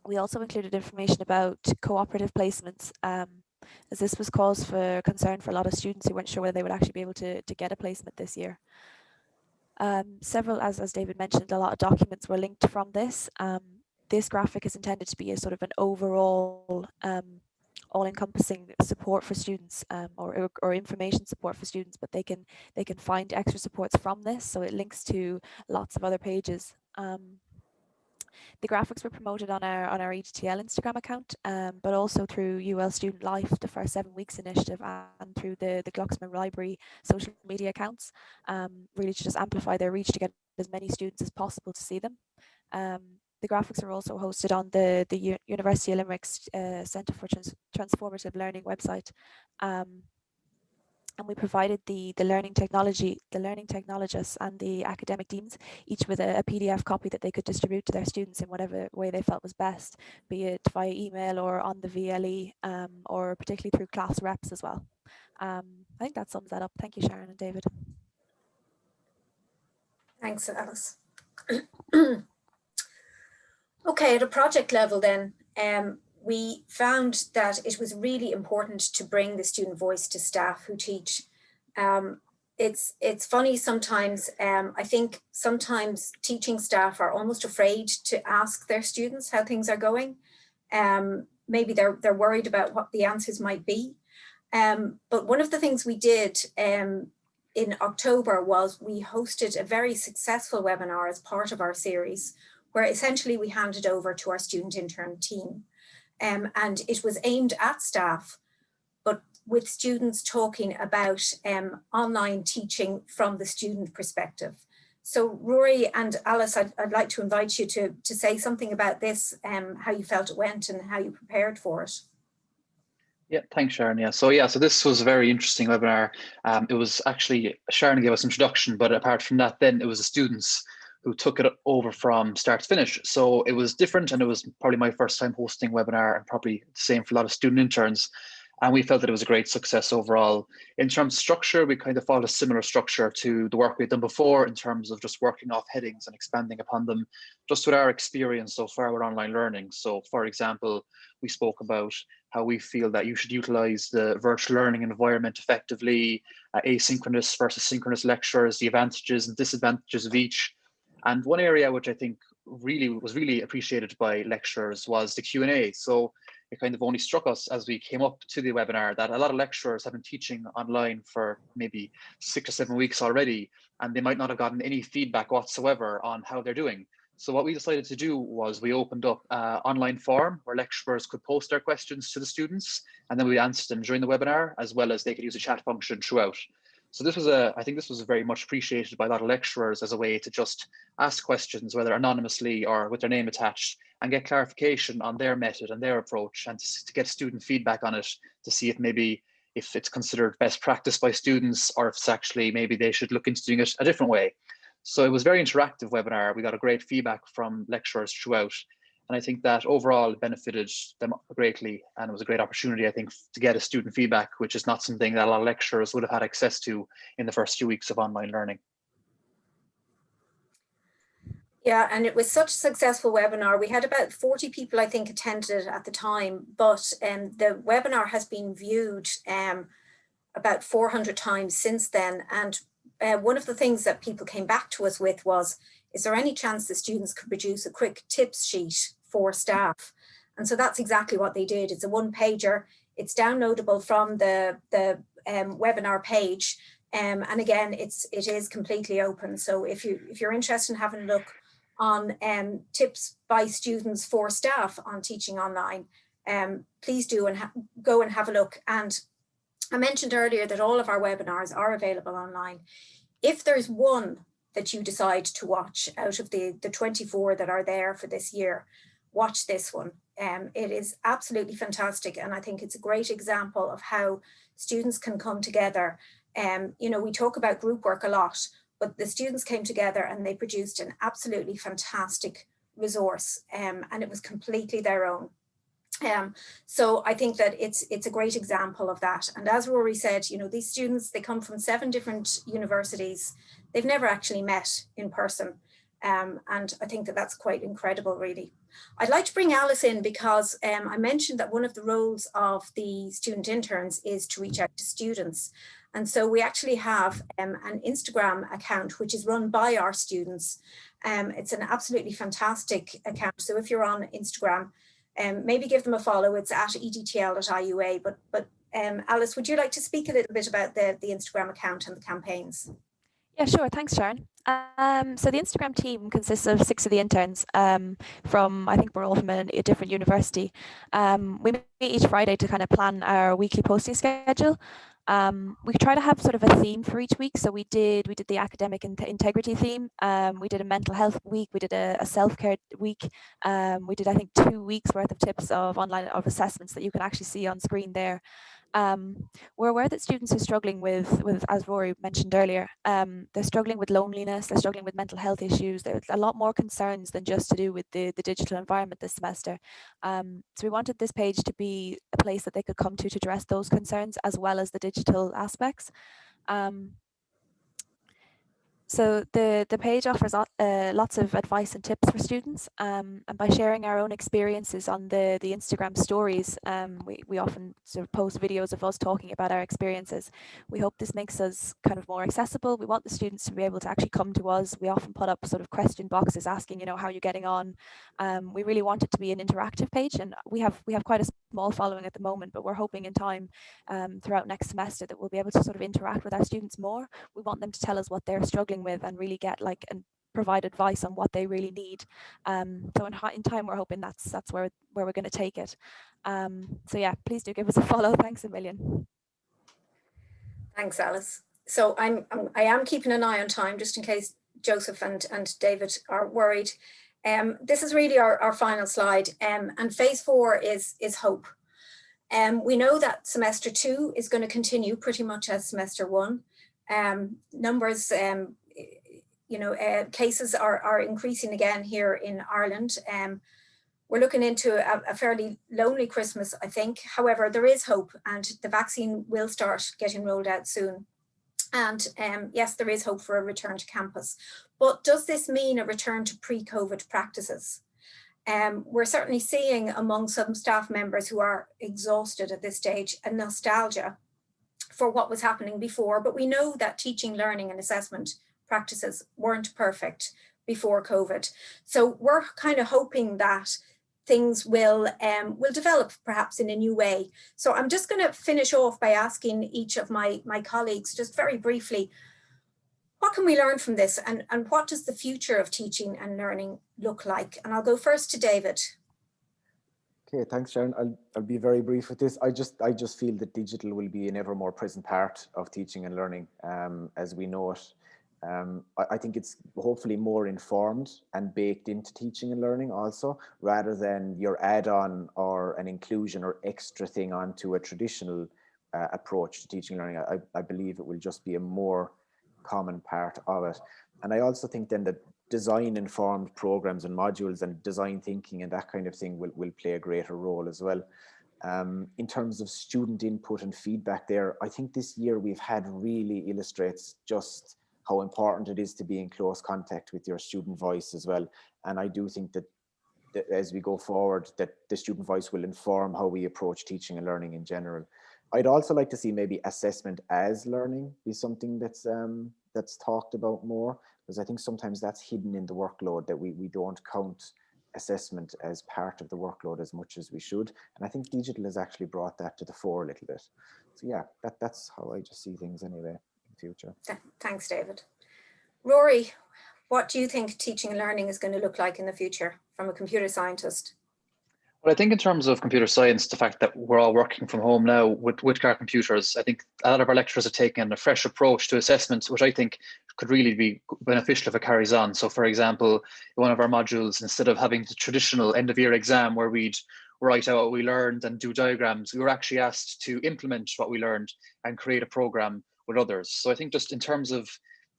We also included information about cooperative placements, as this was cause for concern for a lot of students who weren't sure whether they would actually be able to get a placement this year. Several, as David mentioned, a lot of documents were linked from this. This graphic is intended to be a sort of an overall all-encompassing support for students, or information support for students, but they can find extra supports from this, so it links to lots of other pages. The graphics were promoted on our EDTL Instagram account, but also through UL Student Life, the First 7 Weeks initiative, and through the Glucksman Library social media accounts, really to just amplify their reach to get as many students as possible to see them. The graphics are also hosted on the University of Limerick's Centre for Transformative Learning website. And we provided the learning technologists and the academic deans, each with a PDF copy that they could distribute to their students in whatever way they felt was best, be it via email or on the VLE, or particularly through class reps as well. I think that sums that up. Thank you, Sharon and David. Thanks, Alice. Okay, at a project level then, we found that it was really important to bring the student voice to staff who teach. It's funny sometimes, I think sometimes teaching staff are almost afraid to ask their students how things are going. Maybe they're worried about what the answers might be. But one of the things we did in October was we hosted a very successful webinar as part of our series, where essentially we handed over to our student intern team. And it was aimed at staff, but with students talking about online teaching from the student perspective. So Rory and Alice, I'd like to invite you to say something about this, how you felt it went and how you prepared for it. Yeah, thanks, Sharon. Yeah, so this was a very interesting webinar. It was actually, Sharon gave us an introduction, but apart from that, then it was the students who took it over from start to finish. So it was different, and it was probably my first time hosting a webinar, and probably the same for a lot of student interns. And we felt that it was a great success overall. In terms of structure, we kind of followed a similar structure to the work we've done before, in terms of just working off headings and expanding upon them, just with our experience so far with online learning. So for example, we spoke about how we feel that you should utilize the virtual learning environment effectively, asynchronous versus synchronous lectures, the advantages and disadvantages of each. And one area which I think was really appreciated by lecturers was the Q&A. So it kind of only struck us as we came up to the webinar that a lot of lecturers have been teaching online for maybe 6 or 7 weeks already, and they might not have gotten any feedback whatsoever on how they're doing. So what we decided to do was we opened up an online forum where lecturers could post their questions to the students, and then we answered them during the webinar, as well as they could use a chat function throughout. So this was I think this was very much appreciated by a lot of lecturers as a way to just ask questions, whether anonymously or with their name attached, and get clarification on their method and their approach, and to get student feedback on it, to see if it's considered best practice by students, or if it's actually maybe they should look into doing it a different way. So it was a very interactive webinar. We got a great feedback from lecturers throughout. And I think that overall it benefited them greatly. And it was a great opportunity, I think, to get a student feedback, which is not something that a lot of lecturers would have had access to in the first few weeks of online learning. Yeah, and it was such a successful webinar. We had about 40 people, I think, attended it at the time, but the webinar has been viewed about 400 times since then. And one of the things that people came back to us with was, is there any chance the students could produce a quick tips sheet for staff? And so that's exactly what they did. It's a one-pager. It's downloadable from the webinar page. And again, it is completely open. So if you're interested in having a look on tips by students for staff on teaching online, please do and go and have a look. And I mentioned earlier that all of our webinars are available online. If there's one that you decide to watch out of the 24 that are there for this year, watch this one. It is absolutely fantastic. And I think it's a great example of how students can come together. You know, we talk about group work a lot, but the students came together and they produced an absolutely fantastic resource, and it was completely their own. So I think that it's a great example of that. And as Rory said, you know, these students, they come from 7 different universities. They've never actually met in person. And I think that that's quite incredible, really. I'd like to bring Alice in because I mentioned that one of the roles of the student interns is to reach out to students. And so we actually have an Instagram account, which is run by our students. It's an absolutely fantastic account. So if you're on Instagram, maybe give them a follow. It's at EDTL.IUA. But Alice, would you like to speak a little bit about the Instagram account and the campaigns? Yeah, sure. Thanks, Sharon. So the Instagram team consists of 6 of the interns from, I think we're all from a different university. We meet each Friday to kind of plan our weekly posting schedule. We try to have sort of a theme for each week. So we did the academic integrity theme. We did a mental health week. We did a self-care week. We did, I think, 2 weeks worth of tips of online assessments that you can actually see on screen there. We're aware that students are struggling with, as Rory mentioned earlier, they're struggling with loneliness, they're struggling with mental health issues. There's a lot more concerns than just to do with the digital environment this semester. So we wanted this page to be a place that they could come to address those concerns as well as the digital aspects. So the page offers lots of advice and tips for students, and by sharing our own experiences on the Instagram stories, we often sort of post videos of us talking about our experiences. We hope this makes us kind of more accessible. We want the students to be able to actually come to us. We often put up sort of question boxes asking, you know, how you're getting on. We really want it to be an interactive page, and we have quite a small following at the moment, but we're hoping in time throughout next semester that we'll be able to sort of interact with our students more. We want them to tell us what they're struggling with and really get and provide advice on what they really need. So in time we're hoping that's where we're going to take it. So yeah, please do give us a follow. Thanks a million. Thanks, Alice. So I am keeping an eye on time just in case Joseph and David are worried. This is really our final slide, and phase 4 is hope. We know that semester 2 is going to continue pretty much as semester 1. Numbers, cases are increasing again here in Ireland. We're looking into a fairly lonely Christmas, I think. However, there is hope, and the vaccine will start getting rolled out soon. And yes, there is hope for a return to campus. But does this mean a return to pre-COVID practices? We're certainly seeing among some staff members who are exhausted at this stage a nostalgia for what was happening before, but we know that teaching, learning and assessment practices weren't perfect before COVID. So we're kind of hoping that things will develop perhaps in a new way. So I'm just going to finish off by asking each of my colleagues just very briefly, what can we learn from this, and what does the future of teaching and learning look like? And I'll go first to David. Okay, thanks, Sharon. I'll be very brief with this. I just feel that digital will be an ever more present part of teaching and learning as we know it. I think it's hopefully more informed and baked into teaching and learning also, rather than your add-on or an inclusion or extra thing onto a traditional approach to teaching and learning. I believe it will just be a more common part of it. And I also think then that design informed programs and modules and design thinking and that kind of thing will play a greater role as well. In terms of student input and feedback there, I think this year we've had really illustrates just how important it is to be in close contact with your student voice as well. And I do think that as we go forward, that the student voice will inform how we approach teaching and learning in general. I'd also like to see maybe assessment as learning be something that's talked about more, because I think sometimes that's hidden in the workload, that we don't count assessment as part of the workload as much as we should. And I think digital has actually brought that to the fore a little bit. So yeah, that's how I just see things anyway in the future. Thanks, David. Rory, what do you think teaching and learning is going to look like in the future from a computer scientist? Well, I think in terms of computer science, the fact that we're all working from home now with our computers, I think a lot of our lecturers are taking a fresh approach to assessments, which I think could really be beneficial if it carries on. So for example, in one of our modules, instead of having the traditional end of year exam where we'd write out what we learned and do diagrams, we were actually asked to implement what we learned and create a program with others. So I think just in terms of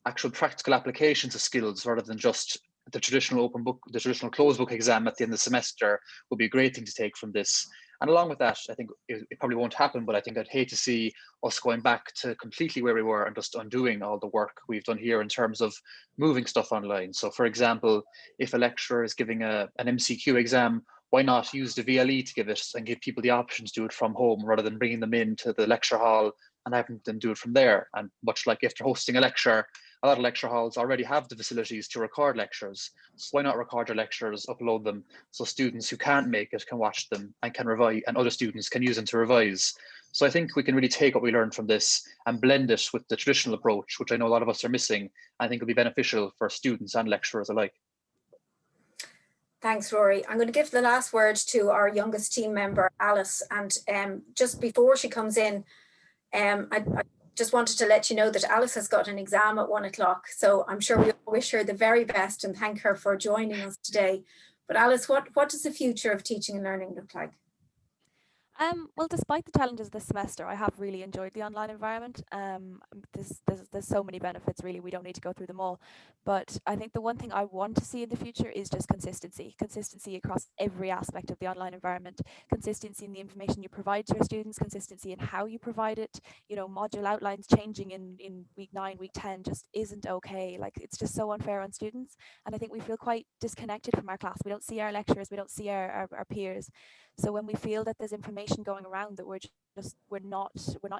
actual practical applications of skills, rather than just the traditional open book, the traditional closed book exam at the end of the semester would be a great thing to take from this. And along with that, I think it probably won't happen, but I think I'd hate to see us going back to completely where we were and just undoing all the work we've done here in terms of moving stuff online. So for example, if a lecturer is giving an MCQ exam, why not use the VLE to give it and give people the options to do it from home rather than bringing them into the lecture hall and having them do it from there. And much like if they're hosting a lecture, a lot of lecture halls already have the facilities to record lectures. So why not record your lectures, upload them, so students who can't make it can watch them and can revise, and other students can use them to revise. So I think we can really take what we learned from this and blend it with the traditional approach, which I know a lot of us are missing. I think it'll be beneficial for students and lecturers alike. Thanks, Rory. I'm going to give the last word to our youngest team member, Alice. And just before she comes in, I just wanted to let you know that Alice has got an exam at 1 o'clock. So I'm sure we all wish her the very best and thank her for joining us today. But Alice, what does the future of teaching and learning look like? Well, despite the challenges this semester, I have really enjoyed the online environment. There's so many benefits, really. We don't need to go through them all. But I think the one thing I want to see in the future is just consistency across every aspect of the online environment, consistency in the information you provide to your students, consistency in how you provide it. You know, module outlines changing in week 9, week 10 just isn't okay. Like, it's just so unfair on students. And I think we feel quite disconnected from our class. We don't see our lecturers, we don't see our peers. So when we feel that there's information going around that we're not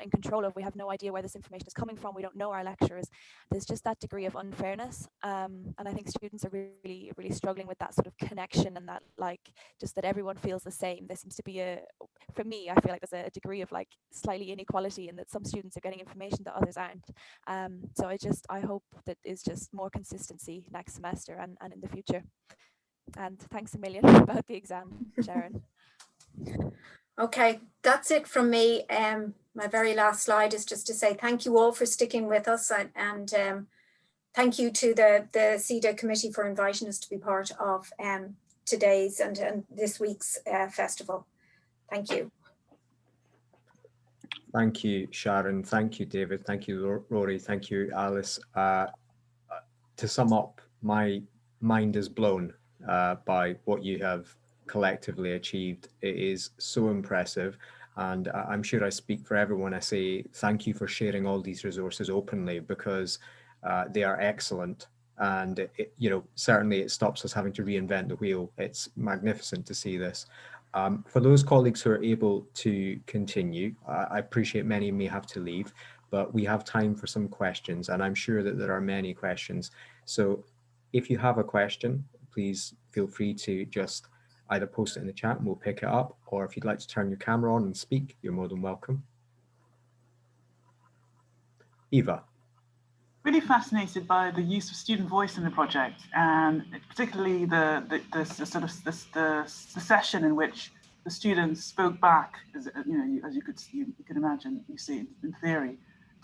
in control of, we have no idea where this information is coming from, we don't know our lecturers, there's just that degree of unfairness. And I think students are really, really struggling with that sort of connection, and that, like, just that everyone feels the same. There seems to be for me, I feel like there's a degree of like slightly inequality in that some students are getting information that others aren't. So I hope that is just more consistency next semester and in the future. And thanks a million about the exam, Sharon. Okay, that's it from me. My very last slide is just to say thank you all for sticking with us, and thank you to the SEDA committee for inviting us to be part of today's and this week's festival. Thank you. Thank you, Sharon. Thank you, David. Thank you, Rory. Thank you, Alice. To sum up, my mind is blown by what you have collectively achieved. It is so impressive, and I'm sure I speak for everyone. I say thank you for sharing all these resources openly, because they are excellent, and certainly it stops us having to reinvent the wheel. It's magnificent to see this. For those colleagues who are able to continue, I appreciate many may have to leave, but we have time for some questions, and I'm sure that there are many questions. So if you have a question, please feel free to just either post it in the chat and we'll pick it up, or if you'd like to turn your camera on and speak, you're more than welcome. Eva. Really fascinated by the use of student voice in the project, and particularly the session in which the students spoke back, as you could imagine, you see in theory,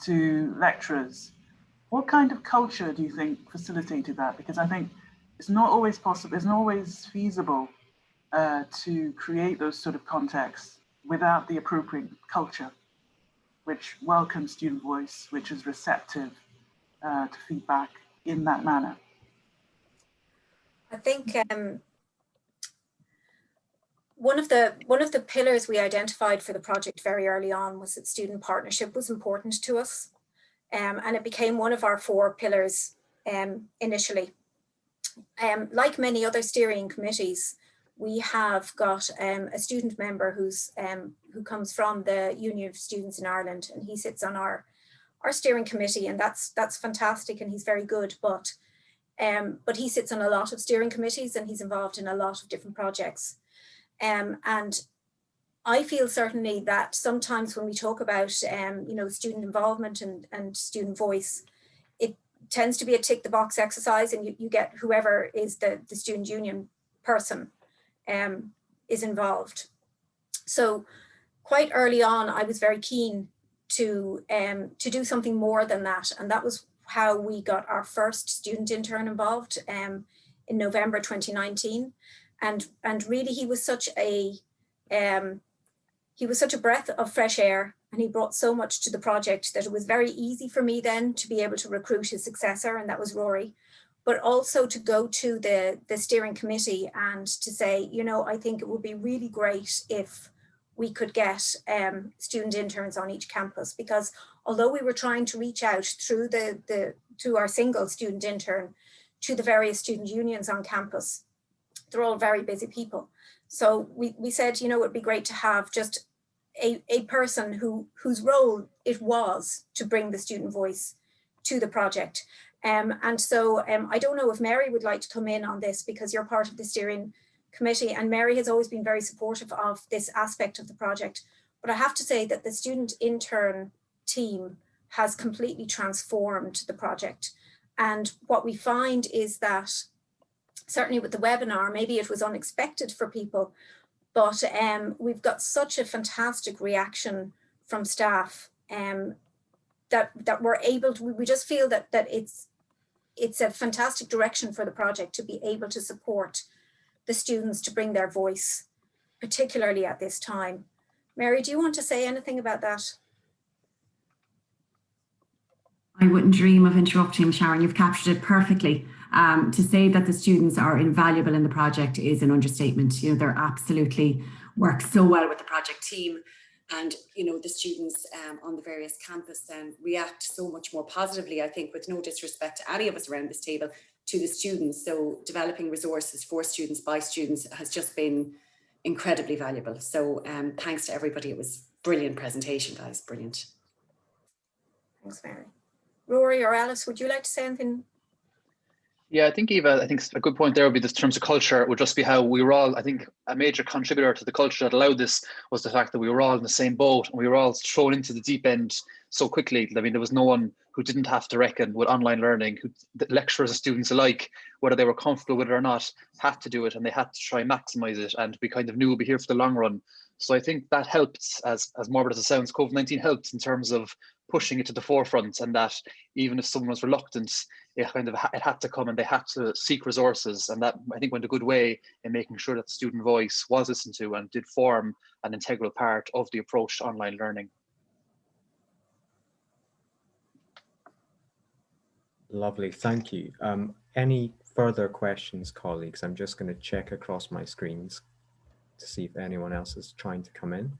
to lecturers. What kind of culture do you think facilitated that? Because I think it's not always possible, it's not always feasible to create those sort of contexts without the appropriate culture, which welcomes student voice, which is receptive to feedback in that manner. I think one of the pillars we identified for the project very early on was that student partnership was important to us, and it became one of our 4 pillars initially. Like many other steering committees, we have got a student member who comes from the Union of Students in Ireland, and he sits on our steering committee, and that's fantastic, and he's very good. But he sits on a lot of steering committees, and he's involved in a lot of different projects. And I feel certainly that sometimes when we talk about student involvement and student voice, it tends to be a tick the box exercise, and you get whoever is the student union person is involved. So quite early on, I was very keen to do something more than that, and that was how we got our first student intern involved in November 2019, and really he was such a breath of fresh air, and he brought so much to the project that it was very easy for me then to be able to recruit his successor, and that was Rory, but also to go to the steering committee and to say, I think it would be really great if we could get student interns on each campus, because although we were trying to reach out through through our single student intern to the various student unions on campus, they're all very busy people. So we said, it would be great to have just a person whose role it was to bring the student voice to the project. And so I don't know if Mary would like to come in on this, because you're part of the steering committee, and Mary has always been very supportive of this aspect of the project. But I have to say that the student intern team has completely transformed the project. And what we find is that, certainly with the webinar, maybe it was unexpected for people, but we've got such a fantastic reaction from staff that we're able to, we just feel that it's a fantastic direction for the project to be able to support the students to bring their voice, particularly at this time. Mary, do you want to say anything about that? I wouldn't dream of interrupting, Sharon. You've captured it perfectly. To say that the students are invaluable in the project is an understatement. They're absolutely work so well with the project team, and the students on the various campuses react so much more positively, I think, with no disrespect to any of us around this table, to the students. So developing resources for students by students has just been incredibly valuable. So thanks to everybody. It was a brilliant presentation, guys. Brilliant. Thanks, Mary. Rory or Alice, would you like to say anything? Yeah, I think Eva, I think a good point there would be this terms of culture would just be how we were all, I think a major contributor to the culture that allowed this was the fact that we were all in the same boat, and we were all thrown into the deep end so quickly. I mean, there was no one who didn't have to reckon with online learning, the lecturers and students alike, whether they were comfortable with it or not, had to do it, and they had to try and maximize it, and we kind of knew we'd be here for the long run. So I think that helped, as morbid as it sounds, COVID-19 helped in terms of pushing it to the forefront, and that even if someone was reluctant, it had to come, and they had to seek resources, and that I think went a good way in making sure that the student voice was listened to and did form an integral part of the approach to online learning. Lovely, thank you. Any further questions, colleagues? I'm just going to check across my screens to see if anyone else is trying to come in.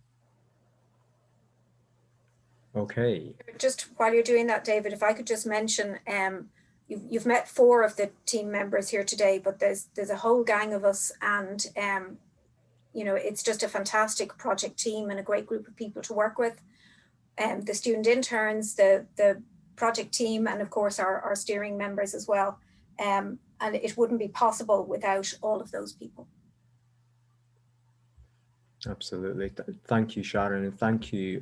Okay. Just while you're doing that, David, if I could just mention, you've met 4 of the team members here today, but there's a whole gang of us, and it's just a fantastic project team and a great group of people to work with. The student interns, the project team, and of course our steering members as well. And it wouldn't be possible without all of those people. Absolutely. Thank you, Sharon, and thank you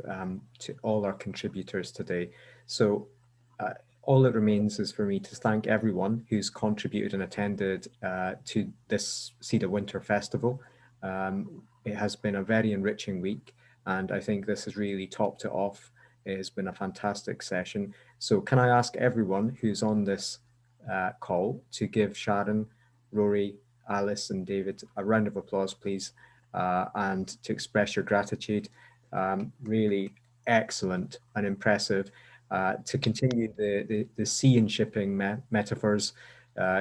to all our contributors today. So all that remains is for me to thank everyone who's contributed and attended to this SEDA Winter Festival. it has been a very enriching week, and I think this has really topped it off. It has been a fantastic session. So can I ask everyone who's on this call to give Sharon, Rory, Alice and David a round of applause, please, and to express your gratitude. Really excellent and impressive. To continue the sea and shipping metaphors,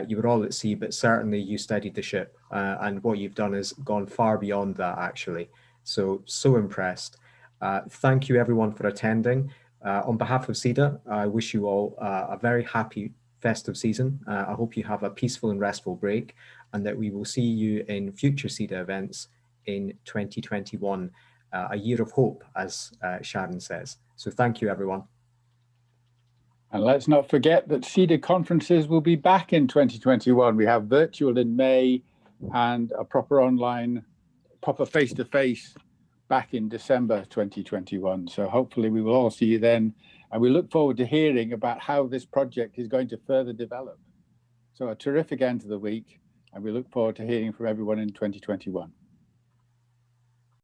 you were all at sea, but certainly you steadied the ship, and what you've done has gone far beyond that, actually. So impressed. Thank you everyone for attending. On behalf of SEDA, I wish you all a very happy festive season. I hope you have a peaceful and restful break, and that we will see you in future SEDA events in 2021, a year of hope, as Sharon says. So thank you, everyone. And let's not forget that SEDA conferences will be back in 2021. We have virtual in May and a proper online, proper face-to-face back in December 2021. So hopefully we will all see you then. And we look forward to hearing about how this project is going to further develop. So a terrific end to the week, and we look forward to hearing from everyone in 2021.